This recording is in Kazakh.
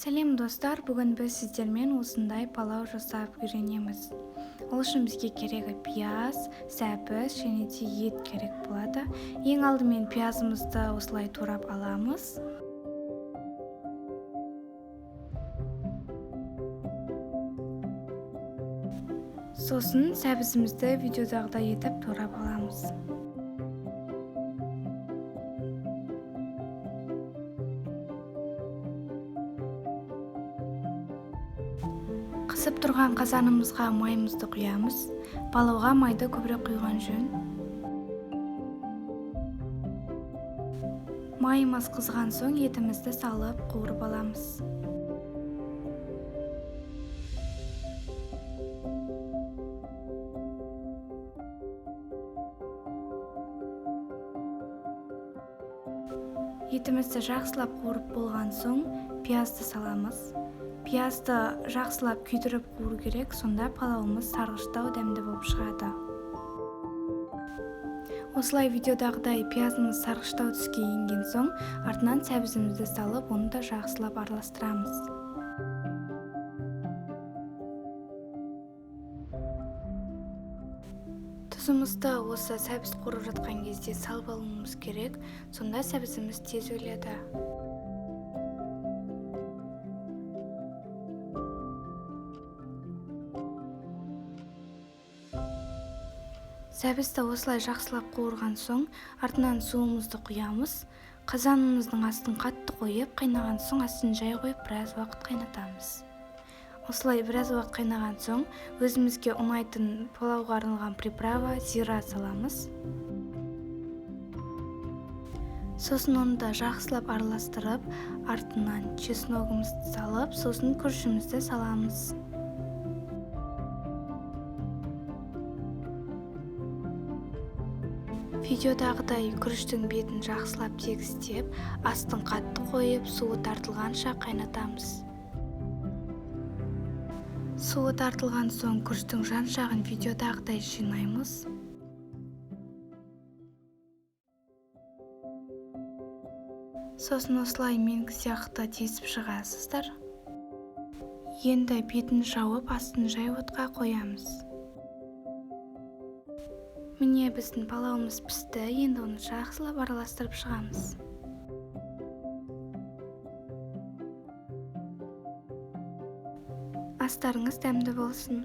Сәлем достар, бүгін біз сіздермен осындай палау жасап үйренеміз. Ол үшін бізге керегі пияз, сәбіз және де ет керек болады. Ең алдымен пиязымызды осылай турап аламыз. Сосын сәбізімізді видеодағыдай етіп турап аламыз. Қысып тұрған қазанымызға майымызды құямыз. Палауға майды көбірек құйған жөн. Майымыз қызған соң етімізді салып қуырып аламыз. Етімізді жақсылап қуырып болған соң пиязды саламыз. Пиязды жақсылап күйдіріп қуыру керек, сонда палауымыз сарғыштау дәмді болып шығады. Осылай видеодағыдай пиязымыз сарғыштау түске енген соң, артынан сәбізімізді салып, оны да жақсылап араластырамыз. Тұзымызды осы сәбіз қуырып жатқан кезде салып алуымыз керек, сонда сәбізіміз тез өледі. Сәбізді осылай жақсылап қуырған соң, артынан суымызды құямыз. Қазанымыздың астын қатты қойып, қайнаған соң астын жай қойып, біраз уақыт қайнатамыз. Осылай біраз уақыт қайнаған соң, өзімізге ұнайтын палауға арналған приправа зира саламыз. Сосын оны да жақсылап араластырып, артынан чесногымызды салып, сосын күрішімізді саламыз. Видеодағыдай күріштің бетін жақсылап тегістеп, астын қатты қойып, суы тартылғанша қайнатамыз. Суы тартылған соң күріштің жан жағын видеодағыдай жинаймыз. Сосын осылай менікі сияқты тесіп шығасыздар. Енді бетін жауып, астын жай отқа қоямыз. Міне біздің палауымыз пісті, енді оны жақсылап араластырып шығамыз. Астарыңыз дәмді болсын.